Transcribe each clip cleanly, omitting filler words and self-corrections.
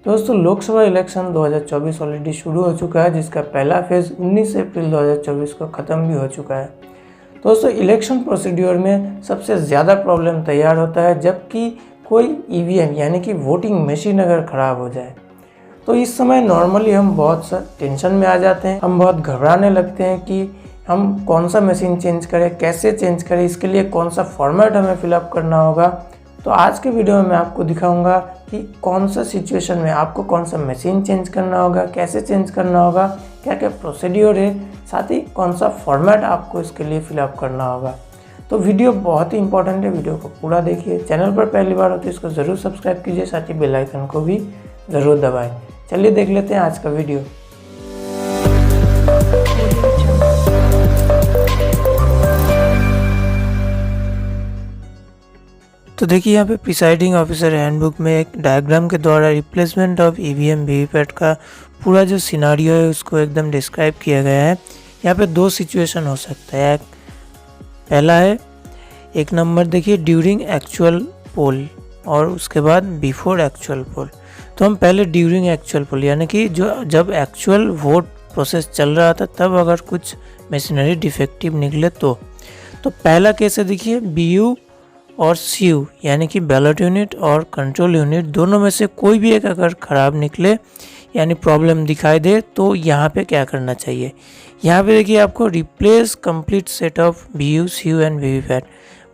दोस्तों Lok Sabha election 2024 already शुरू हो चुका है, जिसका पहला फेज़ 19 अप्रैल 2024 को ख़त्म भी हो चुका है। दोस्तों इलेक्शन प्रोसीड्यूर में सबसे ज़्यादा प्रॉब्लम तैयार होता है जबकि कोई ईवीएम यानी कि वोटिंग मशीन अगर ख़राब हो जाए। तो इस समय नॉर्मली हम बहुत सा टेंशन में आ जाते हैं, हम बहुत घबराने लगते हैं कि हम कौन सा मशीन चेंज करें, कैसे चेंज करें, इसके लिए कौन सा फॉर्मेट हमें फिलअप करना होगा। तो आज के वीडियो में मैं आपको दिखाऊंगा कि कौन सा सिचुएशन में आपको कौन सा मशीन चेंज करना होगा, कैसे चेंज करना होगा, क्या क्या प्रोसीड्यूर है, साथ ही कौन सा फॉर्मेट आपको इसके लिए फिलअप करना होगा। तो वीडियो बहुत ही इंपॉर्टेंट है, वीडियो को पूरा देखिए। चैनल पर पहली बार हो तो इसको ज़रूर सब्सक्राइब कीजिए, साथ ही बेल आइकन को भी ज़रूर दबाएं। चलिए देख लेते हैं आज का वीडियो। तो देखिए यहाँ पे प्रिसाइडिंग ऑफिसर हैंडबुक में एक डायग्राम के द्वारा रिप्लेसमेंट ऑफ ईवीएम वीवीपैट का पूरा जो सिनारियो है उसको एकदम डिस्क्राइब किया गया है। यहाँ पे दो सिचुएशन हो सकता है। पहला है, एक नंबर देखिए ड्यूरिंग एक्चुअल पोल और उसके बाद बिफोर एक्चुअल पोल। तो हम पहले ड्यूरिंग एक्चुअल पोल यानी कि जब एक्चुअल वोट प्रोसेस चल रहा था तब अगर कुछ मशीनरी डिफेक्टिव निकले तो पहला केस है देखिए बीयू और सीयू यानी कि बैलेट यूनिट और कंट्रोल यूनिट दोनों में से कोई भी एक अगर ख़राब निकले यानी प्रॉब्लम दिखाई दे तो यहाँ पे क्या करना चाहिए। यहाँ पे देखिए आपको replace complete set of BU CU and VVPAT,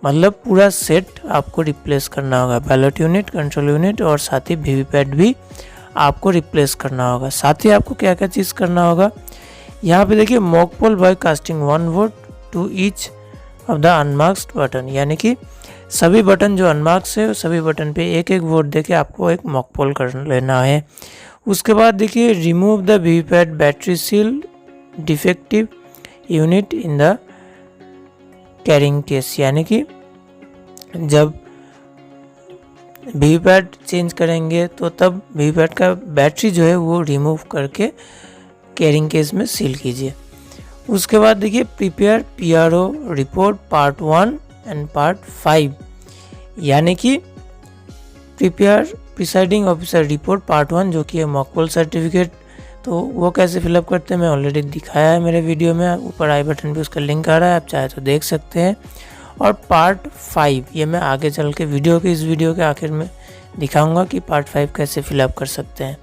मतलब पूरा सेट आपको रिप्लेस करना होगा। बैलेट यूनिट, कंट्रोल यूनिट और साथ ही वीवीपैट भी आपको रिप्लेस करना होगा। साथ ही आपको क्या क्या चीज़ करना होगा, यहाँ पे देखिए mock poll by casting 1 vote to each of the unmarked button, यानी कि सभी बटन जो अनमार्क्स है सभी बटन पे एक एक वोट देके आपको एक मॉक पोल कर लेना है। उसके बाद देखिए remove the VVPAT battery seal defective unit in the carrying case, यानी कि जब वीवीपैट चेंज करेंगे तो तब वीवीपैट का बैटरी जो है वो रिमूव करके कैरिंग केस में सील कीजिए। उसके बाद देखिए prepare PRO report part 1 and part 5, यानी कि prepare presiding officer report part 1 जो कि है मॉक पोल सर्टिफिकेट। तो वो कैसे फिलअप करते हैं मैं ऑलरेडी दिखाया है मेरे वीडियो में, ऊपर आई बटन पे उसका लिंक आ रहा है, आप चाहे तो देख सकते हैं। और पार्ट 5 ये मैं आगे चल के इस वीडियो के आखिर में दिखाऊंगा कि पार्ट 5 कैसे फिलअप कर सकते हैं।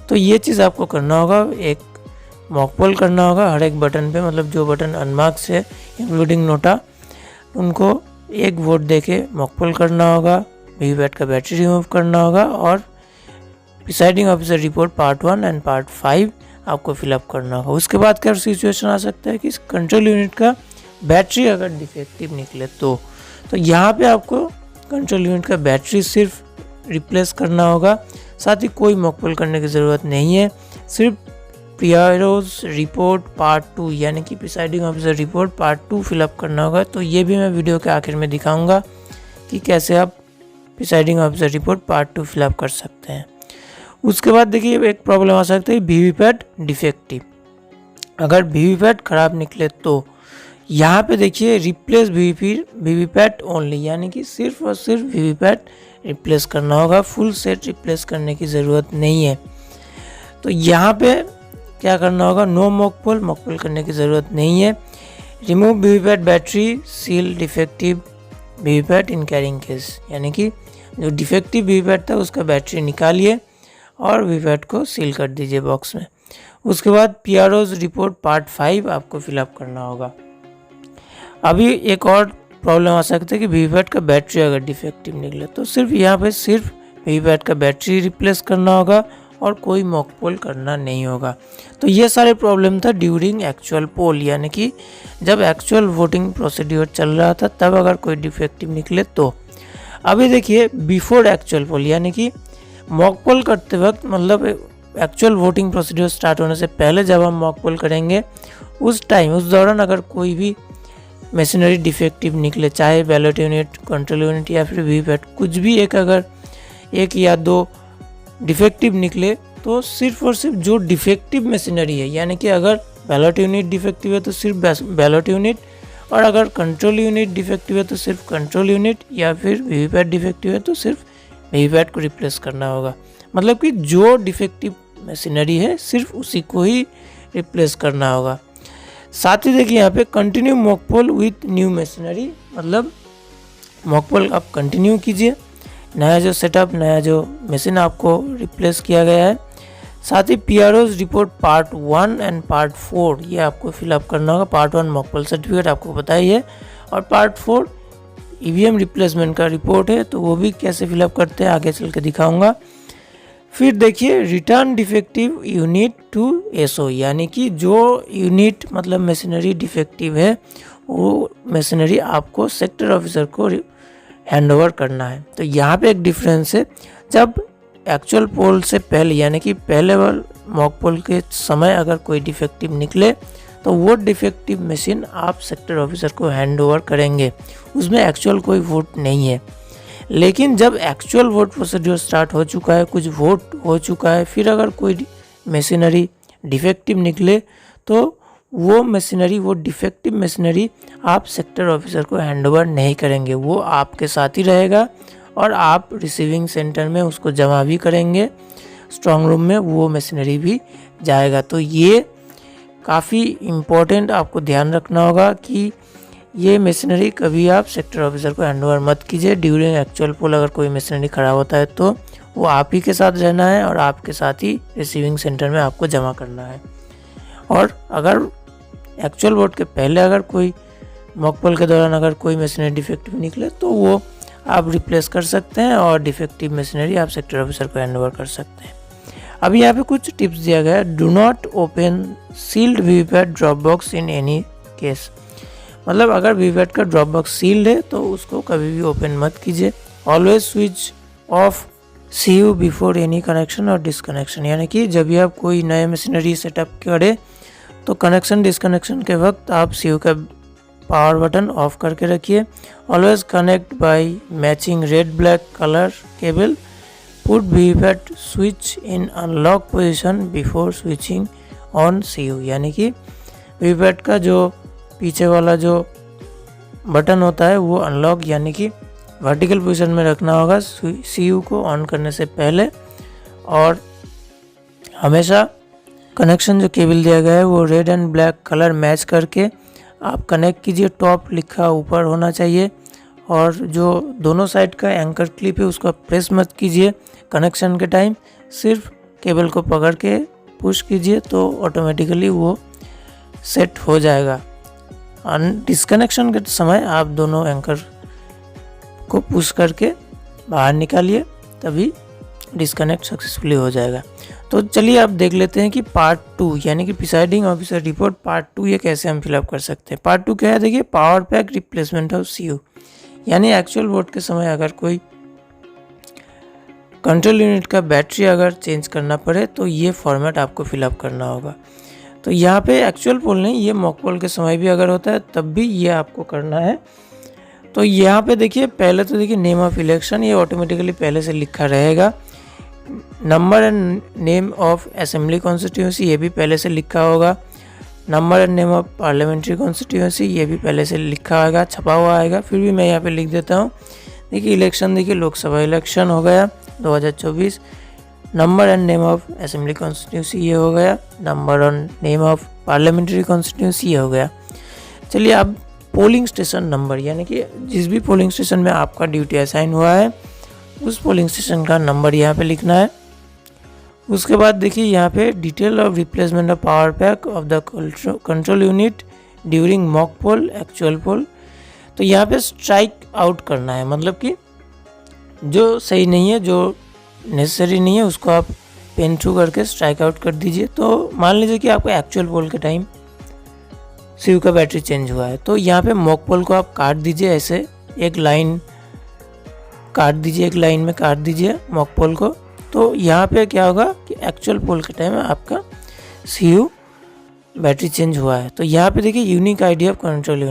तो ये चीज़ आपको करना होगा, एक मॉक पोल करना होगा हर एक बटन पे, मतलब जो बटन अनमार्क्स है इंक्लूडिंग नोटा उनको एक वोट देके मॉक पोल करना होगा, वीवीपैट का बैटरी रिमूव करना होगा और presiding officer report part 1 and part 5 आपको फिलअप करना होगा। उसके बाद क्या सिचुएशन आ सकता है कि कंट्रोल यूनिट का बैटरी अगर डिफेक्टिव निकले तो यहाँ पे आपको कंट्रोल यूनिट का बैटरी सिर्फ रिप्लेस करना होगा, साथ ही कोई मॉक पोल करने की ज़रूरत नहीं है। सिर्फ पीआरओज रिपोर्ट पार्ट 2 यानी कि presiding officer report part 2 fill up करना होगा। तो ये भी मैं वीडियो के आखिर में दिखाऊंगा कि कैसे आप presiding officer report part 2 fill up कर सकते हैं। उसके बाद देखिए एक प्रॉब्लम आ सकता है वीवीपैट डिफेक्टिव। अगर वीवीपैट ख़राब निकले तो यहाँ पे देखिए रिप्लेस वीवीपैट ओनली, यानी कि सिर्फ और सिर्फ वीवीपैट रिप्लेस करना होगा, फुल सेट रिप्लेस करने की ज़रूरत नहीं है। तो यहाँ पे क्या करना होगा, नो मॉक पोल करने की ज़रूरत नहीं है। Remove VVPAT battery seal defective VVPAT in carrying case, यानी कि जो डिफेक्टिव वीवीपैट था उसका बैटरी निकालिए और वीवीपैट को सील कर दीजिए बॉक्स में। उसके बाद पीआरओज रिपोर्ट पार्ट 5 आपको फिलअप करना होगा। अभी एक और प्रॉब्लम आ सकता है कि वीवीपैट का बैटरी अगर डिफेक्टिव निकले तो सिर्फ यहाँ पे सिर्फ वीवीपैट का बैटरी रिप्लेस करना होगा और कोई मॉक पोल करना नहीं होगा। तो ये सारे प्रॉब्लम था ड्यूरिंग एक्चुअल पोल, यानी कि जब एक्चुअल वोटिंग प्रोसीड्यूर चल रहा था तब अगर कोई डिफेक्टिव निकले तो। अभी देखिए बिफोर एक्चुअल पोल, यानी कि मॉक पोल करते वक्त, मतलब एक्चुअल वोटिंग प्रोसीड्यूर स्टार्ट होने से पहले जब हम मॉक पोल करेंगे उस दौरान अगर कोई भी मशीनरी डिफेक्टिव निकले, चाहे बैलेट यूनिट, कंट्रोल यूनिट या फिर वीवीपैट, कुछ भी एक अगर एक या दो डिफेक्टिव निकले तो सिर्फ और सिर्फ जो डिफेक्टिव मशीनरी है, यानी कि अगर बैलेट यूनिट डिफेक्टिव है तो सिर्फ बैलेट यूनिट, और अगर कंट्रोल यूनिट डिफेक्टिव है तो सिर्फ कंट्रोल यूनिट, या फिर वीवीपैट डिफेक्टिव है तो सिर्फ वीवीपैट को रिप्लेस करना होगा। मतलब कि जो डिफेक्टिव मशीनरी है सिर्फ उसी को ही रिप्लेस करना होगा। साथ ही देखिए यहाँ पे continue mock poll with new machinery, मतलब मॉकपोल आप कंटिन्यू कीजिए, नया जो सेटअप, नया जो मशीन आपको रिप्लेस किया गया है। साथ ही PRO's report part 1 and part 4 ये आपको फिलअप करना होगा। पार्ट 1 मॉकपोल सर्टिफिकेट आपको पता ही है, और पार्ट 4 EVM रिप्लेसमेंट का रिपोर्ट है, तो वो भी कैसे फिलअप करते हैं आगे चल के दिखाऊंगा। फिर देखिए return defective unit to SO, यानी कि जो यूनिट मतलब मशीनरी डिफेक्टिव है वो मशीनरी आपको सेक्टर ऑफिसर को हैंड ओवर करना है। तो यहाँ पे एक डिफरेंस है, जब एक्चुअल पोल से पहले यानी कि पहले वाल मॉक पोल के समय अगर कोई डिफेक्टिव निकले तो वो डिफेक्टिव मशीन आप सेक्टर ऑफिसर को हैंड ओवर करेंगे, उसमें एक्चुअल कोई वोट नहीं है। लेकिन जब एक्चुअल वोट प्रोसीड्यूर स्टार्ट हो चुका है, कुछ वोट हो चुका है, फिर अगर कोई मशीनरी डिफेक्टिव निकले तो वो मशीनरी, वो डिफेक्टिव मशीनरी आप सेक्टर ऑफिसर को हैंडओवर नहीं करेंगे, वो आपके साथ ही रहेगा और आप रिसीविंग सेंटर में उसको जमा भी करेंगे, स्ट्रॉन्ग रूम में वो मशीनरी भी जाएगा। तो ये काफ़ी इम्पोर्टेंट आपको ध्यान रखना होगा कि ये मशीनरी कभी आप सेक्टर ऑफिसर को हैंडओवर मत कीजिए। ड्यूरिंग एक्चुअल पोल अगर कोई मशीनरी खराब होता है तो वो आप ही के साथ रहना है और आपके साथ ही रिसीविंग सेंटर में आपको जमा करना है। और अगर एक्चुअल वोट के पहले अगर कोई मॉक पोल के दौरान अगर कोई मशीनरी डिफेक्टिव निकले तो वो आप रिप्लेस कर सकते हैं और डिफेक्टिव मशीनरी आप सेक्टर ऑफिसर को हैंडओवर कर सकते हैं। अब यहाँ पे कुछ टिप्स दिया गया है। Do not open sealed VVPAT drop box in any case, मतलब अगर वीवीपैट का ड्रॉप बॉक्स सील्ड है तो उसको कभी भी ओपन मत कीजिए। Always switch off CU before any connection और डिसकनेक्शन, यानी कि जब भी आप कोई नए मशीनरी सेटअप करें तो कनेक्शन डिसकनेक्शन के वक्त आप CU का पावर बटन ऑफ करके रखिए। Always connect by matching red black colour cable. Put VVPAT switch in unlock position before switching on CU, यानी कि वीवीपैट का जो पीछे वाला जो बटन होता है वो अनलॉक यानी कि वर्टिकल पोजीशन में रखना होगा CU को ऑन करने से पहले। और हमेशा कनेक्शन जो केबल दिया गया है वो red and black colour match करके आप कनेक्ट कीजिए। टॉप लिखा ऊपर होना चाहिए और जो दोनों साइड का एंकर क्लिप है उसको प्रेस मत कीजिए कनेक्शन के टाइम, सिर्फ केबल को पकड़ के पुश कीजिए तो ऑटोमेटिकली वो सेट हो जाएगा। डिस्कनेक्शन के समय आप दोनों एंकर को पुश करके बाहर निकालिए, तभी डिस्कनेक्ट सक्सेसफुली हो जाएगा। तो चलिए अब देख लेते हैं कि पार्ट 2 यानी कि प्रिसाइडिंग ऑफिसर रिपोर्ट पार्ट 2 ये कैसे हम फिलअप कर सकते हैं। पार्ट 2 क्या है, देखिए power pack replacement of CU, यानी एक्चुअल वोट के समय अगर कोई कंट्रोल यूनिट का बैटरी अगर चेंज करना पड़े तो ये फॉर्मेट आपको फिलअप करना होगा। तो यहाँ पे एक्चुअल पोल नहीं, ये मॉक पोल के समय भी अगर होता है तब भी ये आपको करना है। तो यहाँ पे देखिए पहले तो देखिए नेम ऑफ इलेक्शन ये ऑटोमेटिकली पहले से लिखा रहेगा। Number and name of assembly constituency ये भी पहले से लिखा होगा। Number and name of parliamentary constituency ये भी पहले से लिखा आएगा, छपा हुआ आएगा। फिर भी मैं यहाँ पे लिख देता हूँ। देखिए इलेक्शन, देखिए लोकसभा इलेक्शन हो गया 2024। Number and name of assembly constituency ये हो गया। Number and name of parliamentary constituency ये हो गया। चलिए अब पोलिंग स्टेशन नंबर, यानी कि जिस भी पोलिंग स्टेशन में आपका ड्यूटी असाइन हुआ है उस पोलिंग स्टेशन का नंबर यहाँ पे लिखना है। उसके बाद देखिए यहाँ पे detail of replacement of power pack of the control unit during mock poll actual poll. तो यहाँ पे स्ट्राइक आउट करना है, मतलब कि जो सही नहीं है, जो नेसेसरी नहीं है उसको आप पेन थ्रू करके स्ट्राइक आउट कर दीजिए। तो मान लीजिए कि आपको एक्चुअल पोल के टाइम CU का बैटरी चेंज हुआ है तो यहाँ पे मॉक पोल को आप काट दीजिए, ऐसे एक लाइन काट दीजिए, एक लाइन में काट दीजिए मॉक पोल को। तो यहाँ पे क्या होगा कि एक्चुअल पोल के टाइम आपका CU बैटरी चेंज हुआ है। तो यहाँ पे देखिए unique ID of control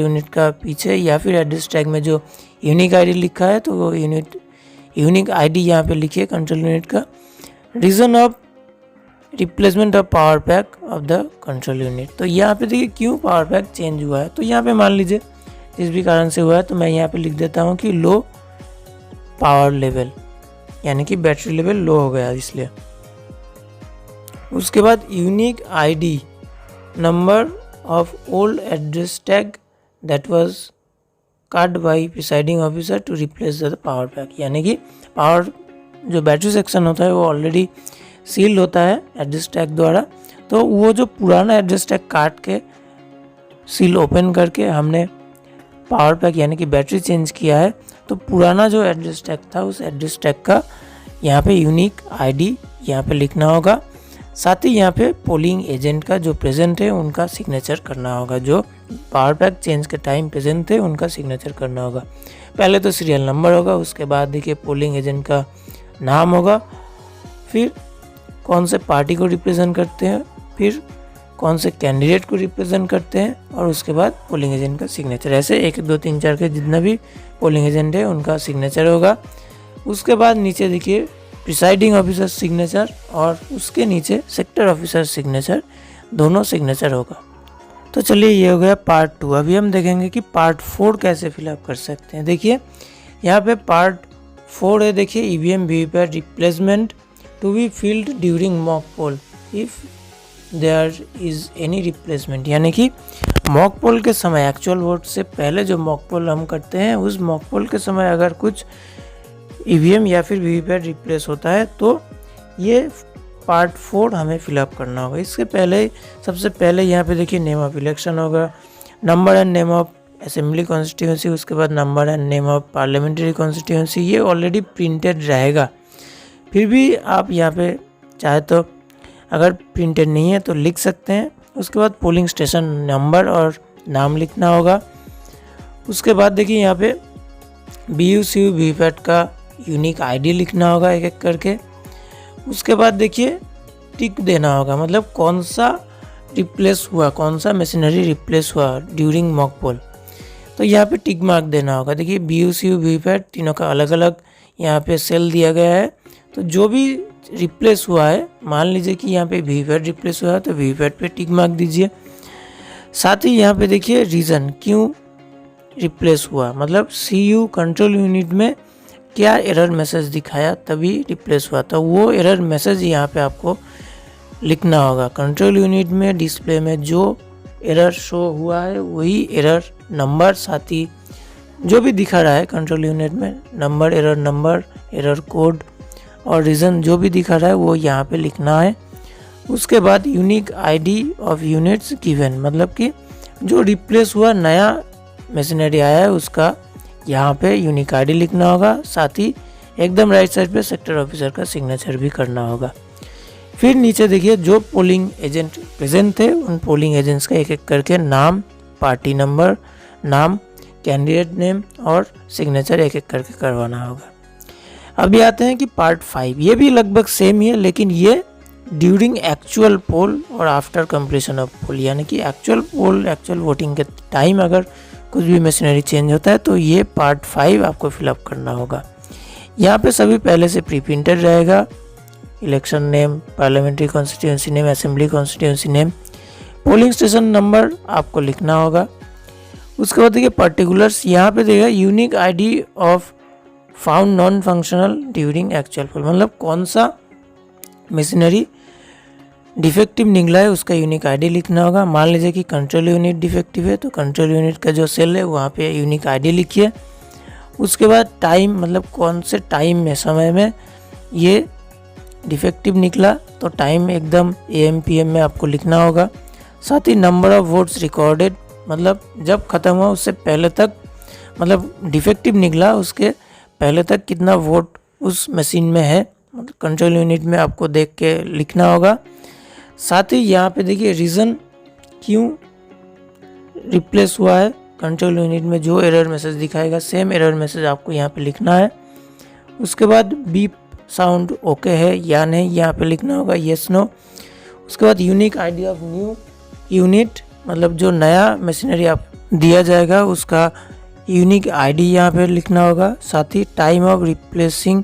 unit का पीछे या फिर एड्रेस टैग में जो यूनिक आईडी लिखा है तो वो यूनिक आईडी यहाँ पे लिखिए कंट्रोल यूनिट का। Reason of replacement of power pack of the control unit, तो यहाँ पे देखिए क्यों पावर पैक चेंज हुआ है। तो यहाँ पे मान लीजिए जिस भी कारण से हुआ है तो मैं यहाँ पे लिख देता हूँ कि लो पावर लेवल। यानी कि बैटरी लेवल लो हो गया इसलिए। उसके बाद unique ID number of old address tag that was cut by presiding officer to replace the power pack, यानी कि पावर जो बैटरी सेक्शन होता है वो ऑलरेडी सील होता है एड्रेस टैग द्वारा, तो वो जो पुराना एड्रेस टैग काट के सील ओपन करके हमने पावर पैक यानी कि बैटरी चेंज किया है, तो पुराना जो एड्रेस टैग था उस एड्रेस टैग का यहाँ पे यूनिक आईडी यहाँ पे लिखना होगा। साथ ही यहाँ पे पोलिंग एजेंट का जो प्रेजेंट है उनका सिग्नेचर करना होगा, जो पावर पैक चेंज के टाइम प्रेजेंट थे उनका सिग्नेचर करना होगा। पहले तो सीरियल नंबर होगा, उसके बाद देखिए पोलिंग एजेंट का नाम होगा, फिर कौन से पार्टी को रिप्रेजेंट करते हैं, फिर कौन से कैंडिडेट को रिप्रेजेंट करते हैं, और उसके बाद पोलिंग एजेंट का सिग्नेचर। ऐसे 1 2 3 4 के जितना भी पोलिंग एजेंट है उनका सिग्नेचर होगा। उसके बाद नीचे देखिए प्रिसाइडिंग ऑफिसर सिग्नेचर और उसके नीचे सेक्टर ऑफिसर सिग्नेचर, दोनों सिग्नेचर होगा। तो चलिए ये हो गया पार्ट 2। अभी हम देखेंगे कि पार्ट 4 कैसे फिलअप कर सकते हैं। देखिए यहाँ पे पार्ट 4 है, देखिए EVM VVPAT replacement to be filled during mock poll if there is any replacement, यानी कि मॉक पोल के समय एक्चुअल वोट से पहले जो मॉक पोल हम करते हैं उस मॉक पोल के समय अगर कुछ ईवीएम या फिर वीवीपैट रिप्लेस होता है तो ये पार्ट 4 हमें फिलअप करना होगा। इसके पहले सबसे पहले यहाँ पे देखिए नेम ऑफ इलेक्शन होगा, number and name of assembly constituency, उसके बाद number and name of parliamentary constituency, ये ऑलरेडी प्रिंटेड रहेगा। फिर भी आप यहाँ पे चाहे तो अगर प्रिंटेड नहीं है तो लिख सकते हैं। उसके बाद पोलिंग स्टेशन नंबर और नाम लिखना होगा। उसके बाद देखिए यहाँ पे BUCU वीवीपैट का यूनिक आईडी लिखना होगा एक एक करके। उसके बाद देखिए टिक देना होगा, मतलब कौन सा रिप्लेस हुआ, कौन सा मशीनरी रिप्लेस हुआ ड्यूरिंग मॉक पोल, तो यहाँ पे टिक मार्क देना होगा। देखिए BUCU वीवीपैट तीनों का अलग अलग यहाँ पे सेल दिया गया है, तो जो भी रिप्लेस हुआ है, मान लीजिए कि यहाँ पे वीवीपैट रिप्लेस हुआ है तो वीवीपैट पे टिक मार्क दीजिए। साथ ही यहाँ पे देखिए रीज़न क्यों रिप्लेस हुआ, मतलब CU कंट्रोल यूनिट में क्या एरर मैसेज दिखाया तभी रिप्लेस हुआ, तो वो एरर मैसेज यहाँ पे आपको लिखना होगा। कंट्रोल यूनिट में डिस्प्ले में जो एरर शो हुआ है वही एरर नंबर, साथ ही जो भी दिखा रहा है कंट्रोल यूनिट में नंबर, एरर कोड और रीज़न जो भी दिखा रहा है वो यहाँ पे लिखना है। उसके बाद unique ID of units given, मतलब कि जो रिप्लेस हुआ नया मशीनरी आया है उसका यहाँ पे यूनिक आईडी लिखना होगा। साथ ही एकदम राइट साइड पे सेक्टर ऑफिसर का सिग्नेचर भी करना होगा। फिर नीचे देखिए जो पोलिंग एजेंट प्रेजेंट थे उन पोलिंग एजेंट्स का एक एक करके नाम, पार्टी नंबर, नाम, कैंडिडेट नेम और सिग्नेचर एक एक करके करवाना होगा। अभी आते हैं कि पार्ट 5, ये भी लगभग सेम ही है, लेकिन ये ड्यूरिंग एक्चुअल पोल और आफ्टर कंप्लीशन ऑफ पोल, यानी कि एक्चुअल पोल, एक्चुअल वोटिंग के टाइम अगर कुछ भी मशीनरी चेंज होता है तो ये पार्ट 5 आपको फिलअप करना होगा। यहाँ पे सभी पहले से प्री प्रिंटेड रहेगा, election name, parliamentary constituency name, assembly constituency name, polling station number आपको लिखना होगा। उसके बाद देखिए पर्टिकुलर्स, यहाँ पे देखिए unique ID of found non functional during actual poll, मतलब कौन सा मशीनरी डिफेक्टिव निकला है उसका यूनिक आईडी लिखना होगा। मान लीजिए कि कंट्रोल यूनिट डिफेक्टिव है तो कंट्रोल यूनिट का जो सेल है वहाँ पे यूनिक आईडी लिखिए। उसके बाद टाइम, मतलब कौन से टाइम में, समय में ये डिफेक्टिव निकला तो टाइम एकदम AM PM में आपको लिखना होगा। साथ ही नंबर ऑफ वोट्स रिकॉर्डेड, मतलब जब ख़त्म हुआ उससे पहले तक, मतलब डिफेक्टिव निकला उसके पहले तक कितना वोट उस मशीन में है, मतलब कंट्रोल यूनिट में आपको देख के लिखना होगा। साथ ही यहाँ पे देखिए रीज़न क्यों रिप्लेस हुआ है, कंट्रोल यूनिट में जो एरर मैसेज दिखाएगा सेम एरर मैसेज आपको यहाँ पे लिखना है। उसके बाद बीप साउंड ओके है या नहीं यहाँ पे लिखना होगा, येस नो। उसके बाद unique ID of new unit, मतलब जो नया मशीनरी आप दिया जाएगा उसका यूनिक आईडी यहाँ पे लिखना होगा। साथ ही टाइम ऑफ रिप्लेसिंग,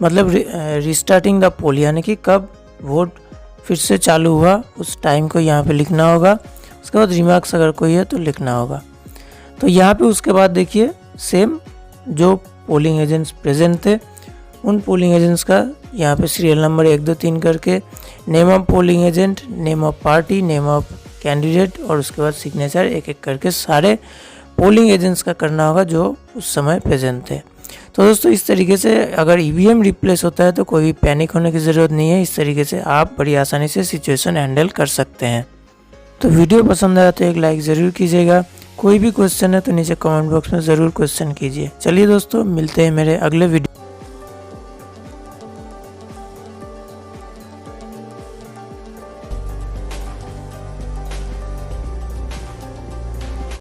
मतलब रिस्टार्टिंग द पोल, यानी कि कब वोट फिर से चालू हुआ उस टाइम को यहाँ पे लिखना होगा। उसके बाद रिमार्क्स अगर कोई है तो लिखना होगा। तो यहाँ पे उसके बाद देखिए सेम जो पोलिंग एजेंट्स प्रेजेंट थे उन पोलिंग एजेंट्स का यहाँ पे सीरियल नंबर 1 2 3 करके name of polling agent, name of party, name of candidate और उसके बाद सिग्नेचर एक एक करके सारे पोलिंग एजेंट्स का करना होगा जो उस समय प्रेजेंट थे। तो दोस्तों इस तरीके से अगर ईवीएम रिप्लेस होता है तो कोई भी पैनिक होने की ज़रूरत नहीं है। इस तरीके से आप बड़ी आसानी से सिचुएशन हैंडल कर सकते हैं। तो वीडियो पसंद आया तो एक लाइक ज़रूर कीजिएगा। कोई भी क्वेश्चन है तो नीचे कमेंट बॉक्स में ज़रूर क्वेश्चन कीजिए। चलिए दोस्तों मिलते हैं मेरे अगले वीडियो।